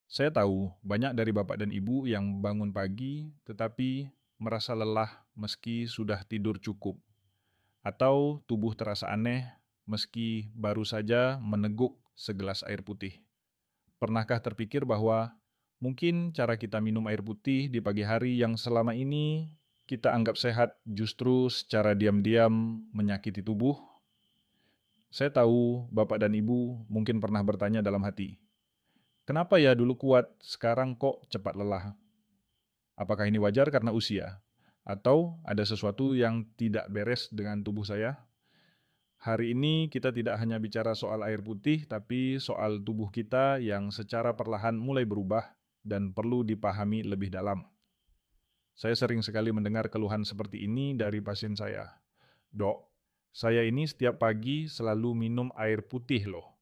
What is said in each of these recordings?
Saya tahu banyak dari bapak dan ibu yang bangun pagi tetapi merasa lelah meski sudah tidur cukup, atau tubuh terasa aneh meski baru saja meneguk segelas air putih. Pernahkah terpikir bahwa mungkin cara kita minum air putih di pagi hari yang selama ini kita anggap sehat justru secara diam-diam menyakiti tubuh? Saya tahu bapak dan ibu mungkin pernah bertanya dalam hati, kenapa ya dulu kuat, sekarang kok cepat lelah? Apakah ini wajar karena usia? Atau ada sesuatu yang tidak beres dengan tubuh saya? Hari ini kita tidak hanya bicara soal air putih, tapi soal tubuh kita yang secara perlahan mulai berubah dan perlu dipahami lebih dalam. Saya sering sekali mendengar keluhan seperti ini dari pasien saya. Dok, saya ini setiap pagi selalu minum air putih loh.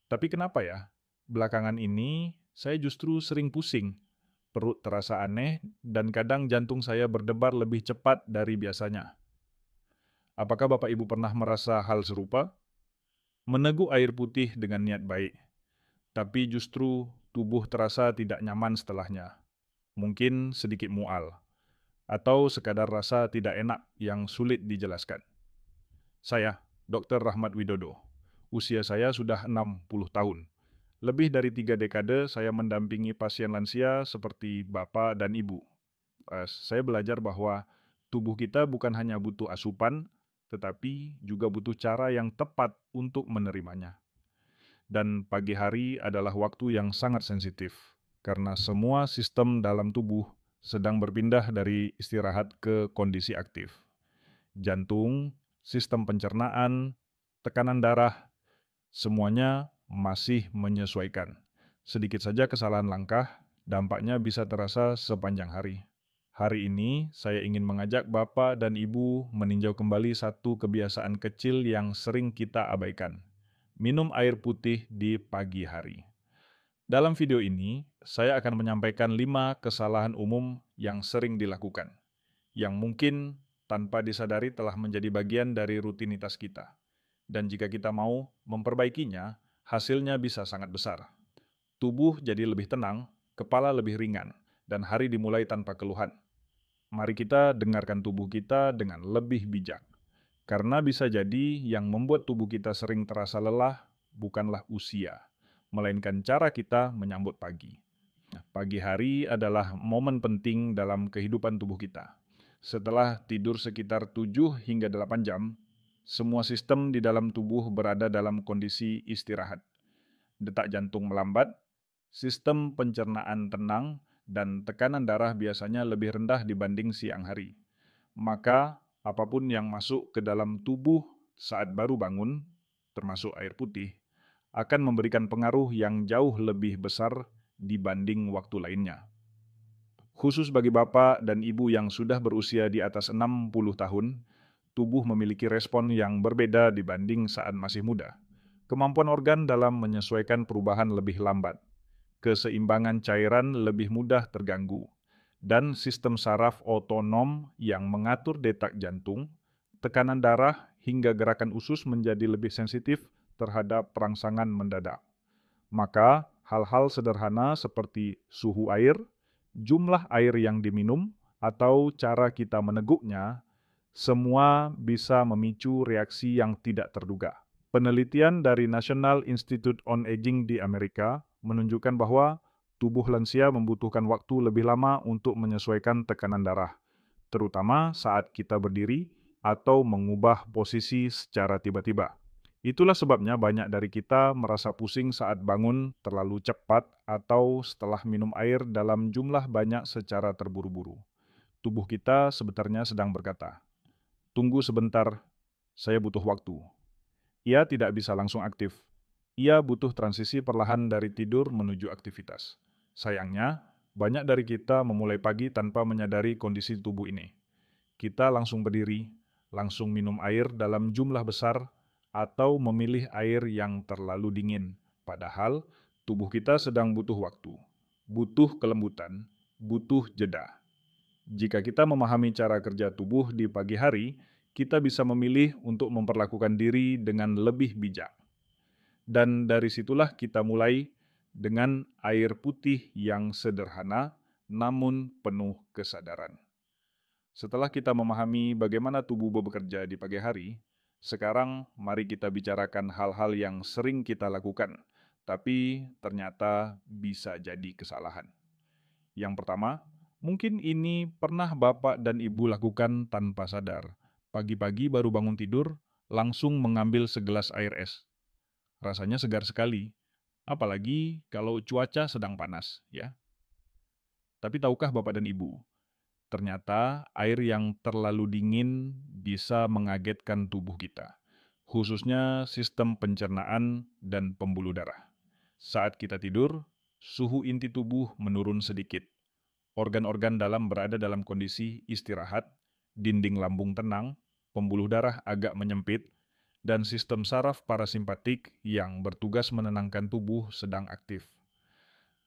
Tapi kenapa ya? Belakangan ini saya justru sering pusing, perut terasa aneh, dan kadang jantung saya berdebar lebih cepat dari biasanya. Apakah Bapak Ibu pernah merasa hal serupa? Meneguk air putih dengan niat baik, tapi justru tubuh terasa tidak nyaman setelahnya. Mungkin sedikit mual, atau sekadar rasa tidak enak yang sulit dijelaskan. Saya, Dr. Rahmat Widodo. Usia saya sudah 60 tahun. Lebih dari 3 dekade saya mendampingi pasien lansia seperti Bapak dan Ibu. Saya belajar bahwa tubuh kita bukan hanya butuh asupan, tetapi juga butuh cara yang tepat untuk menerimanya. Dan pagi hari adalah waktu yang sangat sensitif, karena semua sistem dalam tubuh sedang berpindah dari istirahat ke kondisi aktif. Jantung, sistem pencernaan, tekanan darah, semuanya masih menyesuaikan. Sedikit saja kesalahan langkah, dampaknya bisa terasa sepanjang hari. Hari ini, saya ingin mengajak Bapak dan Ibu meninjau kembali satu kebiasaan kecil yang sering kita abaikan. Minum air putih di pagi hari. Dalam video ini, saya akan menyampaikan 5 kesalahan umum yang sering dilakukan, yang mungkin tanpa disadari telah menjadi bagian dari rutinitas kita. Dan jika kita mau memperbaikinya, hasilnya bisa sangat besar. Tubuh jadi lebih tenang, kepala lebih ringan, dan hari dimulai tanpa keluhan. Mari kita dengarkan tubuh kita dengan lebih bijak. Karena bisa jadi yang membuat tubuh kita sering terasa lelah bukanlah usia, melainkan cara kita menyambut pagi. Pagi hari adalah momen penting dalam kehidupan tubuh kita. Setelah tidur sekitar 7 hingga 8 jam, semua sistem di dalam tubuh berada dalam kondisi istirahat. Detak jantung melambat, sistem pencernaan tenang, dan tekanan darah biasanya lebih rendah dibanding siang hari. Maka, apapun yang masuk ke dalam tubuh saat baru bangun, termasuk air putih, akan memberikan pengaruh yang jauh lebih besar dibanding waktu lainnya. Khusus bagi bapak dan ibu yang sudah berusia di atas 60 tahun, tubuh memiliki respon yang berbeda dibanding saat masih muda. Kemampuan organ dalam menyesuaikan perubahan lebih lambat, keseimbangan cairan lebih mudah terganggu, dan sistem saraf otonom yang mengatur detak jantung, tekanan darah, hingga gerakan usus menjadi lebih sensitif terhadap perangsangan mendadak. Maka, hal-hal sederhana seperti suhu air, jumlah air yang diminum, atau cara kita meneguknya, semua bisa memicu reaksi yang tidak terduga. Penelitian dari National Institute on Aging di Amerika menunjukkan bahwa tubuh lansia membutuhkan waktu lebih lama untuk menyesuaikan tekanan darah, terutama saat kita berdiri atau mengubah posisi secara tiba-tiba. Itulah sebabnya banyak dari kita merasa pusing saat bangun terlalu cepat atau setelah minum air dalam jumlah banyak secara terburu-buru. Tubuh kita sebenarnya sedang berkata, "Tunggu sebentar, saya butuh waktu." Ia tidak bisa langsung aktif. Ia butuh transisi perlahan dari tidur menuju aktivitas. Sayangnya, banyak dari kita memulai pagi tanpa menyadari kondisi tubuh ini. Kita langsung berdiri, langsung minum air dalam jumlah besar, atau memilih air yang terlalu dingin. Padahal, tubuh kita sedang butuh waktu, butuh kelembutan, butuh jeda. Jika kita memahami cara kerja tubuh di pagi hari, kita bisa memilih untuk memperlakukan diri dengan lebih bijak. Dan dari situlah kita mulai dengan air putih yang sederhana namun penuh kesadaran. Setelah kita memahami bagaimana tubuh bekerja di pagi hari, sekarang mari kita bicarakan hal-hal yang sering kita lakukan, tapi ternyata bisa jadi kesalahan. Yang pertama, mungkin ini pernah Bapak dan Ibu lakukan tanpa sadar. Pagi-pagi baru bangun tidur, langsung mengambil segelas air es. Rasanya segar sekali, apalagi kalau cuaca sedang panas, ya. Tapi tahukah Bapak dan Ibu, ternyata air yang terlalu dingin bisa mengagetkan tubuh kita, khususnya sistem pencernaan dan pembuluh darah. Saat kita tidur, suhu inti tubuh menurun sedikit. Organ-organ dalam berada dalam kondisi istirahat, dinding lambung tenang, pembuluh darah agak menyempit, dan sistem saraf parasimpatik yang bertugas menenangkan tubuh sedang aktif.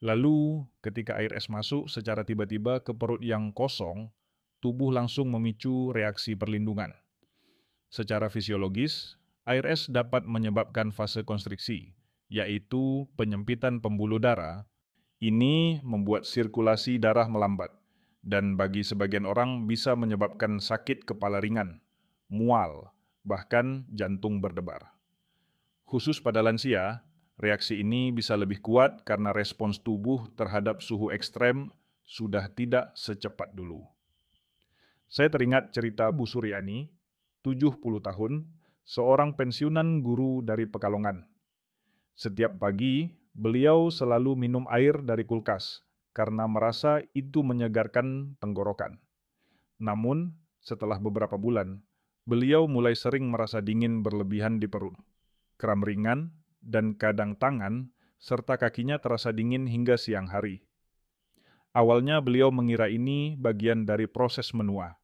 Lalu, ketika air es masuk secara tiba-tiba ke perut yang kosong, tubuh langsung memicu reaksi perlindungan. Secara fisiologis, air es dapat menyebabkan fase konstriksi, yaitu penyempitan pembuluh darah. Ini membuat sirkulasi darah melambat, dan bagi sebagian orang bisa menyebabkan sakit kepala ringan, mual, bahkan jantung berdebar. Khusus pada lansia, reaksi ini bisa lebih kuat karena respons tubuh terhadap suhu ekstrem sudah tidak secepat dulu. Saya teringat cerita Bu Suryani, 70 tahun, seorang pensiunan guru dari Pekalongan. Setiap pagi, beliau selalu minum air dari kulkas karena merasa itu menyegarkan tenggorokan. Namun, setelah beberapa bulan, beliau mulai sering merasa dingin berlebihan di perut, kram ringan, dan kadang tangan, serta kakinya terasa dingin hingga siang hari. Awalnya beliau mengira ini bagian dari proses menua.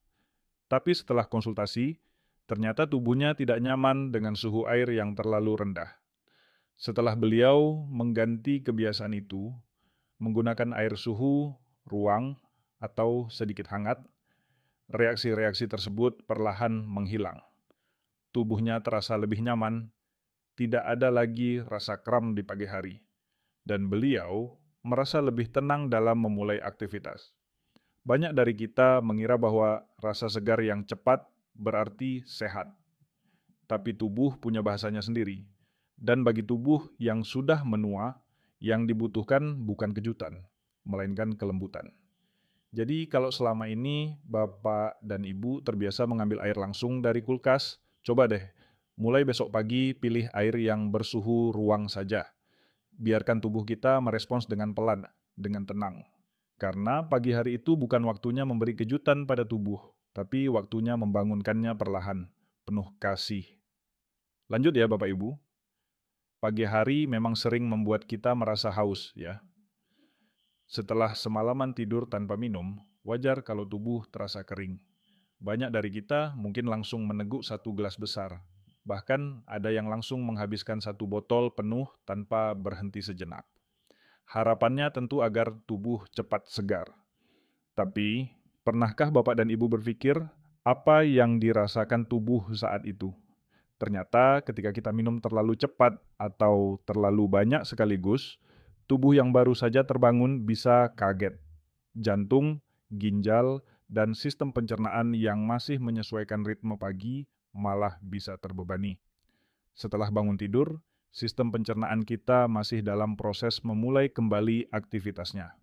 Tapi setelah konsultasi, ternyata tubuhnya tidak nyaman dengan suhu air yang terlalu rendah. Setelah beliau mengganti kebiasaan itu, menggunakan air suhu, ruang, atau sedikit hangat, reaksi-reaksi tersebut perlahan menghilang. Tubuhnya terasa lebih nyaman, tidak ada lagi rasa kram di pagi hari, dan beliau merasa lebih tenang dalam memulai aktivitas. Banyak dari kita mengira bahwa rasa segar yang cepat berarti sehat, tapi tubuh punya bahasanya sendiri. Dan bagi tubuh yang sudah menua, yang dibutuhkan bukan kejutan, melainkan kelembutan. Jadi kalau selama ini Bapak dan Ibu terbiasa mengambil air langsung dari kulkas, coba deh, mulai besok pagi pilih air yang bersuhu ruang saja. Biarkan tubuh kita merespons dengan pelan, dengan tenang. Karena pagi hari itu bukan waktunya memberi kejutan pada tubuh, tapi waktunya membangunkannya perlahan, penuh kasih. Lanjut ya Bapak Ibu. Pagi hari memang sering membuat kita merasa haus ya. Setelah semalaman tidur tanpa minum, wajar kalau tubuh terasa kering. Banyak dari kita mungkin langsung meneguk satu gelas besar. Bahkan ada yang langsung menghabiskan satu botol penuh tanpa berhenti sejenak. Harapannya tentu agar tubuh cepat segar. Tapi, pernahkah Bapak dan Ibu berpikir apa yang dirasakan tubuh saat itu? Ternyata ketika kita minum terlalu cepat atau terlalu banyak sekaligus, tubuh yang baru saja terbangun bisa kaget. Jantung, ginjal, dan sistem pencernaan yang masih menyesuaikan ritme pagi malah bisa terbebani. Setelah bangun tidur, sistem pencernaan kita masih dalam proses memulai kembali aktivitasnya.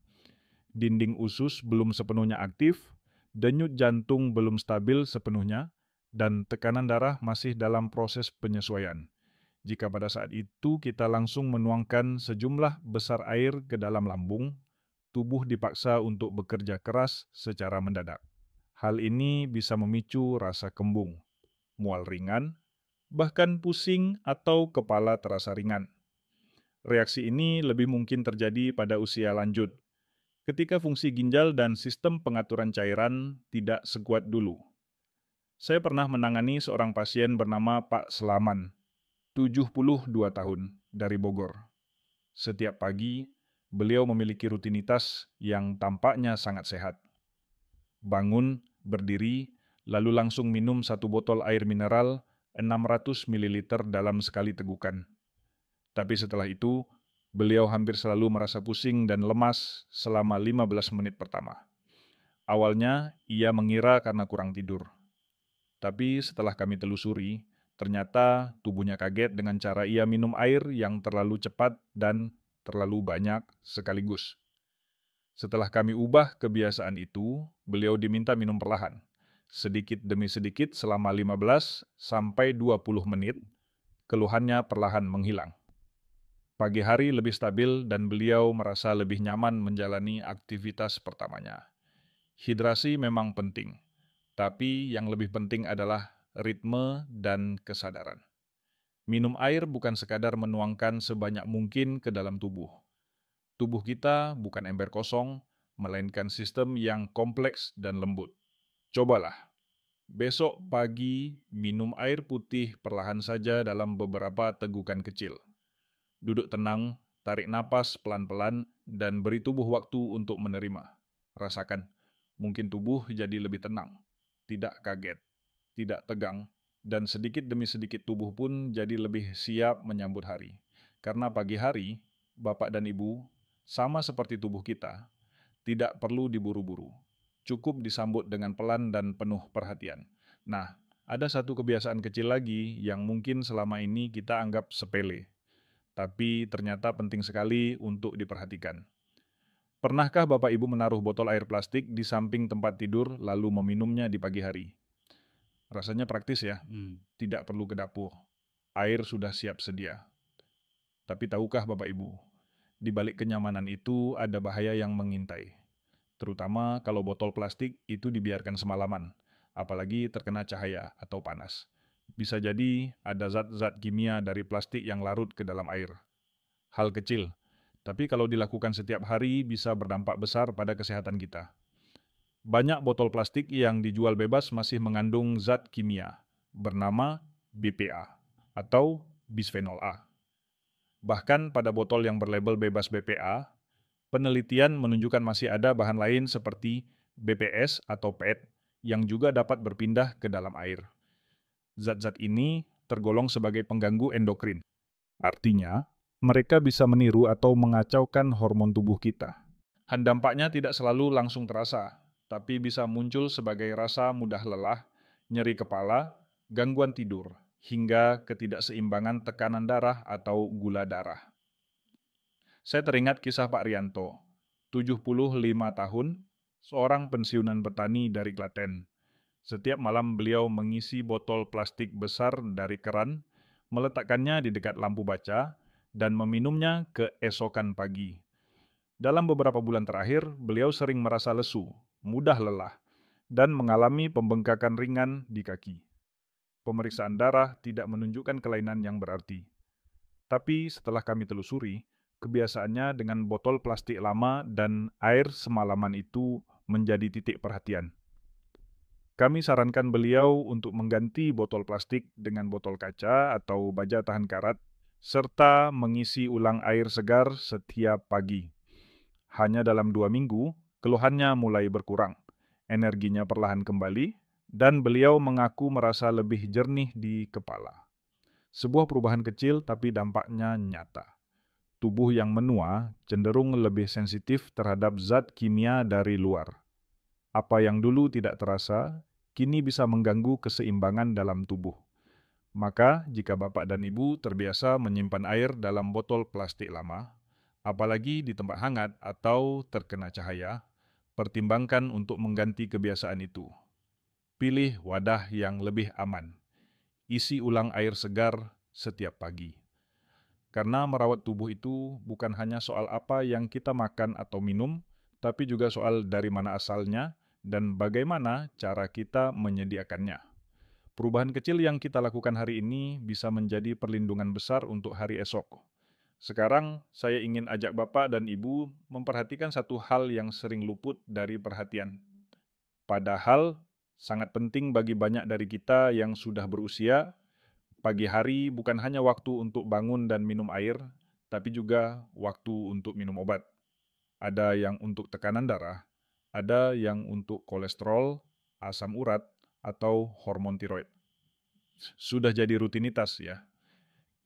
Dinding usus belum sepenuhnya aktif, denyut jantung belum stabil sepenuhnya, dan tekanan darah masih dalam proses penyesuaian. Jika pada saat itu kita langsung menuangkan sejumlah besar air ke dalam lambung, tubuh dipaksa untuk bekerja keras secara mendadak. Hal ini bisa memicu rasa kembung, mual ringan, bahkan pusing atau kepala terasa ringan. Reaksi ini lebih mungkin terjadi pada usia lanjut, ketika fungsi ginjal dan sistem pengaturan cairan tidak sekuat dulu. Saya pernah menangani seorang pasien bernama Pak Selaman, 72 tahun, dari Bogor. Setiap pagi, beliau memiliki rutinitas yang tampaknya sangat sehat. Bangun, berdiri, lalu langsung minum satu botol air mineral 600 ml dalam sekali tegukan. Tapi setelah itu, Beliau hampir selalu merasa pusing dan lemas selama 15 menit pertama. Awalnya, ia mengira karena kurang tidur. Tapi setelah kami telusuri, ternyata tubuhnya kaget dengan cara ia minum air yang terlalu cepat dan terlalu banyak sekaligus. Setelah kami ubah kebiasaan itu, beliau diminta minum perlahan, sedikit demi sedikit selama 15 sampai 20 menit, keluhannya perlahan menghilang. Pagi hari lebih stabil dan beliau merasa lebih nyaman menjalani aktivitas pertamanya. Hidrasi memang penting, tapi yang lebih penting adalah ritme dan kesadaran. Minum air bukan sekadar menuangkan sebanyak mungkin ke dalam tubuh. Tubuh kita bukan ember kosong, melainkan sistem yang kompleks dan lembut. Cobalah, besok pagi minum air putih perlahan saja dalam beberapa tegukan kecil. Duduk tenang, tarik napas pelan-pelan, dan beri tubuh waktu untuk menerima. Rasakan, mungkin tubuh jadi lebih tenang, tidak kaget, tidak tegang, dan sedikit demi sedikit tubuh pun jadi lebih siap menyambut hari. Karena pagi hari, Bapak dan Ibu, sama seperti tubuh kita, tidak perlu diburu-buru. Cukup disambut dengan pelan dan penuh perhatian. Nah, ada satu kebiasaan kecil lagi yang mungkin selama ini kita anggap sepele, tapi ternyata penting sekali untuk diperhatikan. Pernahkah Bapak Ibu menaruh botol air plastik di samping tempat tidur lalu meminumnya di pagi hari? Rasanya praktis ya, tidak perlu ke dapur. Air sudah siap sedia. Tapi tahukah Bapak Ibu, di balik kenyamanan itu ada bahaya yang mengintai. Terutama kalau botol plastik itu dibiarkan semalaman, apalagi terkena cahaya atau panas. Bisa jadi ada zat-zat kimia dari plastik yang larut ke dalam air. Hal kecil, tapi kalau dilakukan setiap hari bisa berdampak besar pada kesehatan kita. Banyak botol plastik yang dijual bebas masih mengandung zat kimia bernama BPA atau bisphenol A. Bahkan pada botol yang berlabel bebas BPA, penelitian menunjukkan masih ada bahan lain seperti BPS atau PET yang juga dapat berpindah ke dalam air. Zat-zat ini tergolong sebagai pengganggu endokrin. Artinya, mereka bisa meniru atau mengacaukan hormon tubuh kita. Dampaknya tidak selalu langsung terasa, tapi bisa muncul sebagai rasa mudah lelah, nyeri kepala, gangguan tidur, hingga ketidakseimbangan tekanan darah atau gula darah. Saya teringat kisah Pak Rianto, 75 tahun, seorang pensiunan petani dari Klaten. Setiap malam beliau mengisi botol plastik besar dari keran, meletakkannya di dekat lampu baca, dan meminumnya keesokan pagi. Dalam beberapa bulan terakhir, beliau sering merasa lesu, mudah lelah, dan mengalami pembengkakan ringan di kaki. Pemeriksaan darah tidak menunjukkan kelainan yang berarti. Tapi setelah kami telusuri, kebiasaannya dengan botol plastik lama dan air semalaman itu menjadi titik perhatian. Kami sarankan beliau untuk mengganti botol plastik dengan botol kaca atau baja tahan karat, serta mengisi ulang air segar setiap pagi. Hanya dalam 2 minggu, keluhannya mulai berkurang, energinya perlahan kembali, dan beliau mengaku merasa lebih jernih di kepala. Sebuah perubahan kecil tapi dampaknya nyata. Tubuh yang menua cenderung lebih sensitif terhadap zat kimia dari luar. Apa yang dulu tidak terasa, kini bisa mengganggu keseimbangan dalam tubuh. Maka, jika Bapak dan Ibu terbiasa menyimpan air dalam botol plastik lama, apalagi di tempat hangat atau terkena cahaya, pertimbangkan untuk mengganti kebiasaan itu. Pilih wadah yang lebih aman. Isi ulang air segar setiap pagi. Karena merawat tubuh itu bukan hanya soal apa yang kita makan atau minum, tapi juga soal dari mana asalnya dan bagaimana cara kita menyediakannya. Perubahan kecil yang kita lakukan hari ini bisa menjadi perlindungan besar untuk hari esok. Sekarang, saya ingin ajak Bapak dan Ibu memperhatikan satu hal yang sering luput dari perhatian. Padahal, sangat penting bagi banyak dari kita yang sudah berusia. Pagi hari bukan hanya waktu untuk bangun dan minum air, tapi juga waktu untuk minum obat. Ada yang untuk tekanan darah, ada yang untuk kolesterol, asam urat, atau hormon tiroid. Sudah jadi rutinitas ya.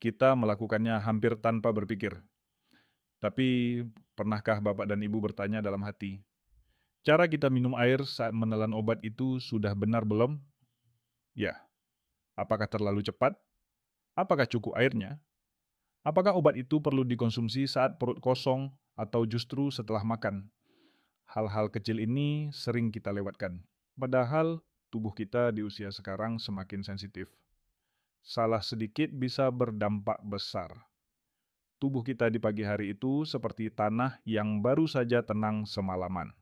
Kita melakukannya hampir tanpa berpikir. Tapi pernahkah Bapak dan Ibu bertanya dalam hati, cara kita minum air saat menelan obat itu sudah benar belum? Ya, apakah terlalu cepat? Apakah cukup airnya? Apakah obat itu perlu dikonsumsi saat perut kosong atau justru setelah makan? Hal-hal kecil ini sering kita lewatkan. Padahal tubuh kita di usia sekarang semakin sensitif. Salah sedikit bisa berdampak besar. Tubuh kita di pagi hari itu seperti tanah yang baru saja tenang semalaman.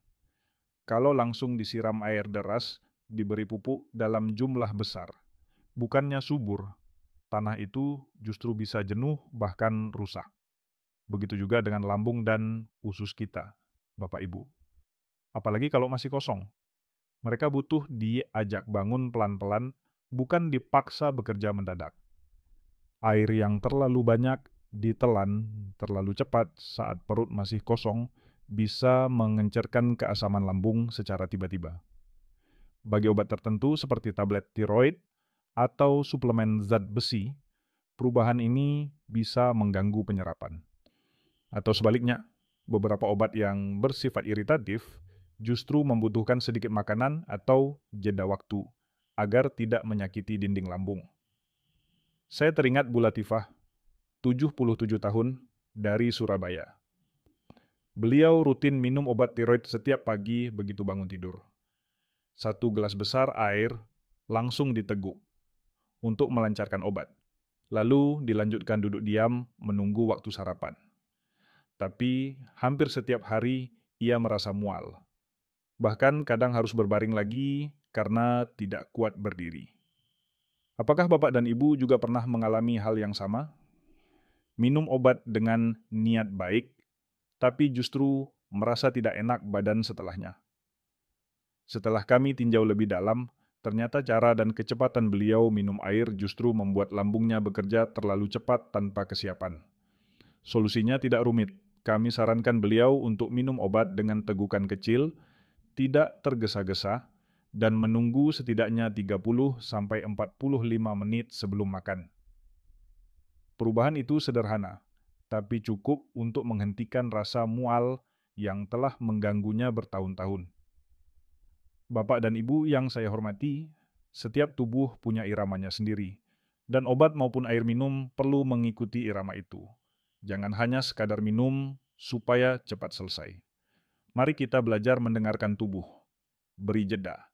Kalau langsung disiram air deras, diberi pupuk dalam jumlah besar, bukannya subur, tanah itu justru bisa jenuh bahkan rusak. Begitu juga dengan lambung dan usus kita, Bapak Ibu. Apalagi kalau masih kosong. Mereka butuh diajak bangun pelan-pelan, bukan dipaksa bekerja mendadak. Air yang terlalu banyak ditelan terlalu cepat saat perut masih kosong bisa mengencerkan keasaman lambung secara tiba-tiba. Bagi obat tertentu seperti tablet tiroid atau suplemen zat besi, perubahan ini bisa mengganggu penyerapan. Atau sebaliknya, beberapa obat yang bersifat iritatif justru membutuhkan sedikit makanan atau jeda waktu agar tidak menyakiti dinding lambung. Saya teringat Bu Latifah, 77 tahun, dari Surabaya. Beliau rutin minum obat tiroid setiap pagi begitu bangun tidur. 1 gelas besar air langsung diteguk untuk melancarkan obat. Lalu dilanjutkan duduk diam menunggu waktu sarapan. Tapi hampir setiap hari ia merasa mual. Bahkan kadang harus berbaring lagi karena tidak kuat berdiri. Apakah Bapak dan Ibu juga pernah mengalami hal yang sama? Minum obat dengan niat baik, tapi justru merasa tidak enak badan setelahnya. Setelah kami tinjau lebih dalam, ternyata cara dan kecepatan beliau minum air justru membuat lambungnya bekerja terlalu cepat tanpa kesiapan. Solusinya tidak rumit. Kami sarankan beliau untuk minum obat dengan tegukan kecil, tidak tergesa-gesa, dan menunggu setidaknya 30-45 menit sebelum makan. Perubahan itu sederhana, tapi cukup untuk menghentikan rasa mual yang telah mengganggunya bertahun-tahun. Bapak dan Ibu yang saya hormati, setiap tubuh punya iramanya sendiri, dan obat maupun air minum perlu mengikuti irama itu. Jangan hanya sekadar minum supaya cepat selesai. Mari kita belajar mendengarkan tubuh, beri jeda.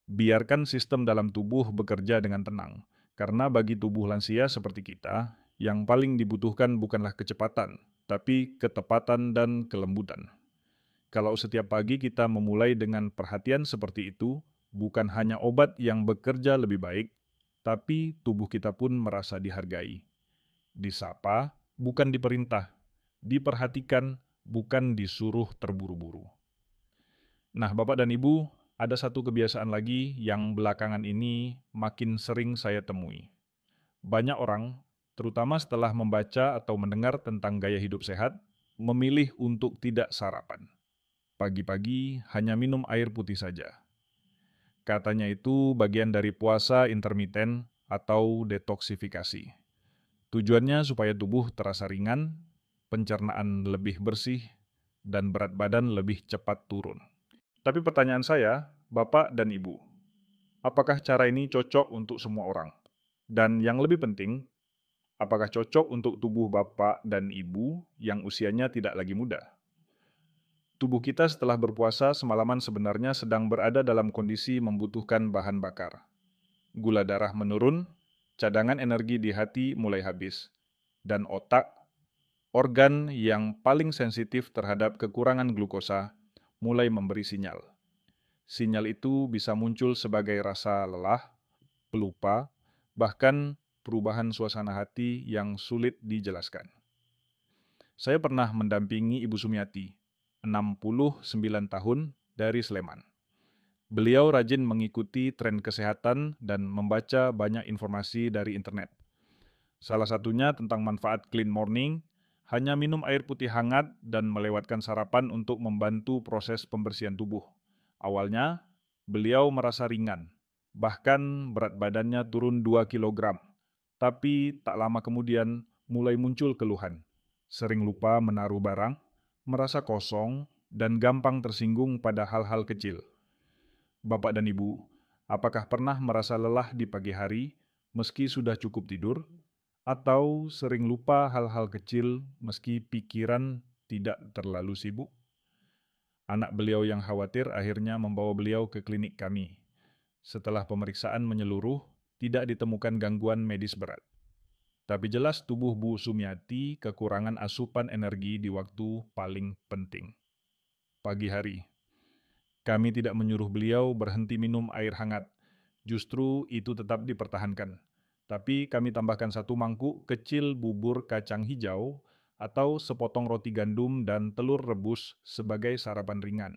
Biarkan sistem dalam tubuh bekerja dengan tenang, karena bagi tubuh lansia seperti kita, yang paling dibutuhkan bukanlah kecepatan, tapi ketepatan dan kelembutan. Kalau setiap pagi kita memulai dengan perhatian seperti itu, bukan hanya obat yang bekerja lebih baik, tapi tubuh kita pun merasa dihargai. Disapa, bukan diperintah. Diperhatikan, bukan disuruh terburu-buru. Nah, Bapak dan Ibu, ada satu kebiasaan lagi yang belakangan ini makin sering saya temui. Banyak orang, terutama setelah membaca atau mendengar tentang gaya hidup sehat, memilih untuk tidak sarapan. Pagi-pagi hanya minum air putih saja. Katanya itu bagian dari puasa intermiten atau detoksifikasi. Tujuannya supaya tubuh terasa ringan, pencernaan lebih bersih, dan berat badan lebih cepat turun. Tapi pertanyaan saya, Bapak dan Ibu, apakah cara ini cocok untuk semua orang? Dan yang lebih penting, apakah cocok untuk tubuh Bapak dan Ibu yang usianya tidak lagi muda? Tubuh kita setelah berpuasa semalaman sebenarnya sedang berada dalam kondisi membutuhkan bahan bakar. Gula darah menurun, cadangan energi di hati mulai habis, dan otak, organ yang paling sensitif terhadap kekurangan glukosa, mulai memberi sinyal. Sinyal itu bisa muncul sebagai rasa lelah, pelupa, bahkan perubahan suasana hati yang sulit dijelaskan. Saya pernah mendampingi Ibu Sumiati, 69 tahun, dari Sleman. Beliau rajin mengikuti tren kesehatan dan membaca banyak informasi dari internet. Salah satunya tentang manfaat clean morning, hanya minum air putih hangat dan melewatkan sarapan untuk membantu proses pembersihan tubuh. Awalnya, beliau merasa ringan, bahkan berat badannya turun 2 kilogram. Tapi tak lama kemudian mulai muncul keluhan. sering lupa menaruh barang, merasa kosong, dan gampang tersinggung pada hal-hal kecil. Bapak dan Ibu, apakah pernah merasa lelah di pagi hari meski sudah cukup tidur? Atau sering lupa hal-hal kecil meski pikiran tidak terlalu sibuk? Anak beliau yang khawatir akhirnya membawa beliau ke klinik kami. Setelah pemeriksaan menyeluruh, tidak ditemukan gangguan medis berat. Tapi jelas tubuh Bu Sumiati kekurangan asupan energi di waktu paling penting, pagi hari. Kami tidak menyuruh beliau berhenti minum air hangat. Justru itu tetap dipertahankan. Tapi kami tambahkan 1 mangkuk kecil bubur kacang hijau atau sepotong roti gandum dan telur rebus sebagai sarapan ringan.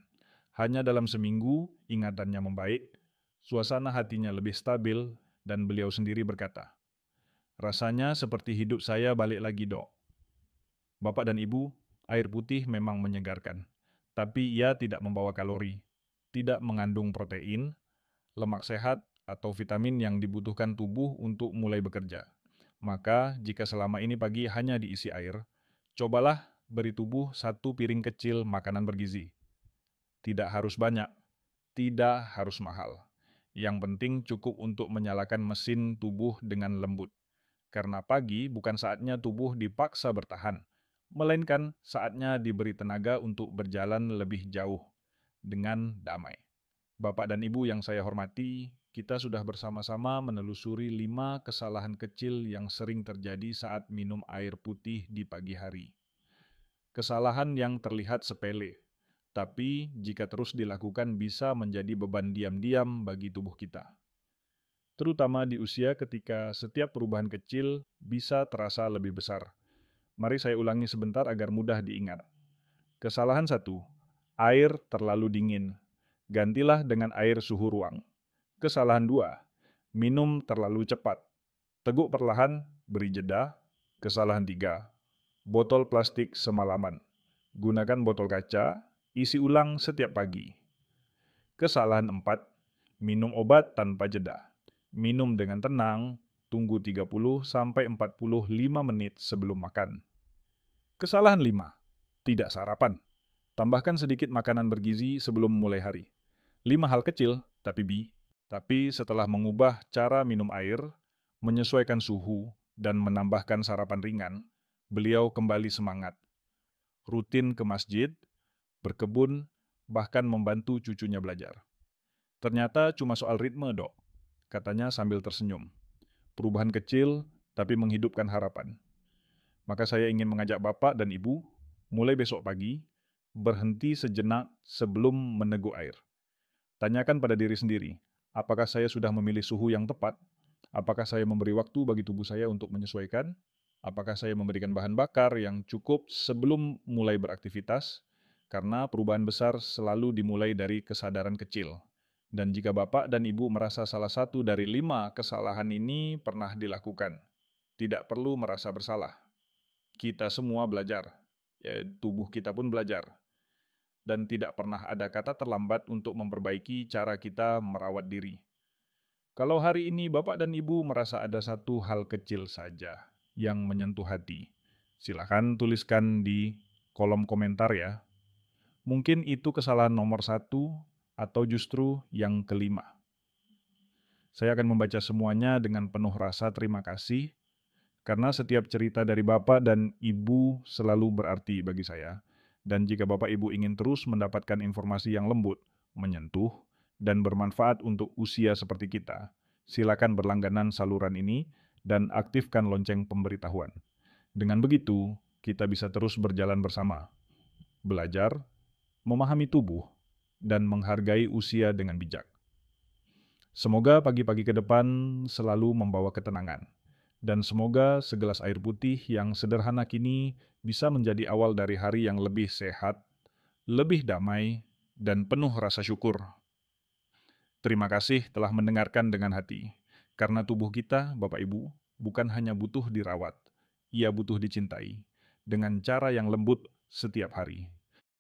Hanya dalam seminggu, ingatannya membaik, suasana hatinya lebih stabil, dan beliau sendiri berkata, "Rasanya seperti hidup saya balik lagi, Dok." Bapak dan Ibu, air putih memang menyegarkan, tapi ia tidak membawa kalori, tidak mengandung protein, lemak sehat, atau vitamin yang dibutuhkan tubuh untuk mulai bekerja. Maka, jika selama ini pagi hanya diisi air, cobalah beri tubuh 1 piring kecil makanan bergizi. Tidak harus banyak, tidak harus mahal. Yang penting cukup untuk menyalakan mesin tubuh dengan lembut. Karena pagi bukan saatnya tubuh dipaksa bertahan, melainkan saatnya diberi tenaga untuk berjalan lebih jauh dengan damai. Bapak dan Ibu yang saya hormati, kita sudah bersama-sama menelusuri 5 kesalahan kecil yang sering terjadi saat minum air putih di pagi hari. Kesalahan yang terlihat sepele, tapi jika terus dilakukan bisa menjadi beban diam-diam bagi tubuh kita. Terutama di usia ketika setiap perubahan kecil bisa terasa lebih besar. Mari saya ulangi sebentar agar mudah diingat. Kesalahan 1, air terlalu dingin. Gantilah dengan air suhu ruang. Kesalahan 2, minum terlalu cepat. Teguk perlahan, beri jeda. Kesalahan 3, botol plastik semalaman. Gunakan botol kaca, isi ulang setiap pagi. Kesalahan 4, minum obat tanpa jeda. Minum dengan tenang, tunggu 30-45 menit sebelum makan. Kesalahan 5, tidak sarapan. Tambahkan sedikit makanan bergizi sebelum mulai hari. 5 hal kecil, tapi setelah mengubah cara minum air, menyesuaikan suhu, dan menambahkan sarapan ringan, beliau kembali semangat. Rutin ke masjid, berkebun, bahkan membantu cucunya belajar. Ternyata cuma soal ritme, Dok, katanya sambil tersenyum. Perubahan kecil, tapi menghidupkan harapan. Maka saya ingin mengajak Bapak dan Ibu, mulai besok pagi, berhenti sejenak sebelum meneguk air. Tanyakan pada diri sendiri, apakah saya sudah memilih suhu yang tepat? Apakah saya memberi waktu bagi tubuh saya untuk menyesuaikan? Apakah saya memberikan bahan bakar yang cukup sebelum mulai beraktivitas? Karena perubahan besar selalu dimulai dari kesadaran kecil. Dan jika Bapak dan Ibu merasa salah satu dari 5 kesalahan ini pernah dilakukan, tidak perlu merasa bersalah. Kita semua belajar, tubuh kita pun belajar. Dan tidak pernah ada kata terlambat untuk memperbaiki cara kita merawat diri. Kalau hari ini Bapak dan Ibu merasa ada satu hal kecil saja yang menyentuh hati, silakan tuliskan di kolom komentar ya. Mungkin itu kesalahan nomor 1 atau justru yang kelima. Saya akan membaca semuanya dengan penuh rasa terima kasih, karena setiap cerita dari Bapak dan Ibu selalu berarti bagi saya. Dan jika Bapak Ibu ingin terus mendapatkan informasi yang lembut, menyentuh, dan bermanfaat untuk usia seperti kita, silakan berlangganan saluran ini dan aktifkan lonceng pemberitahuan. Dengan begitu, kita bisa terus berjalan bersama, belajar, memahami tubuh, dan menghargai usia dengan bijak. Semoga pagi-pagi ke depan selalu membawa ketenangan. Dan semoga segelas air putih yang sederhana kini bisa menjadi awal dari hari yang lebih sehat, lebih damai, dan penuh rasa syukur. Terima kasih telah mendengarkan dengan hati. Karena tubuh kita, Bapak Ibu, bukan hanya butuh dirawat, ia butuh dicintai dengan cara yang lembut setiap hari.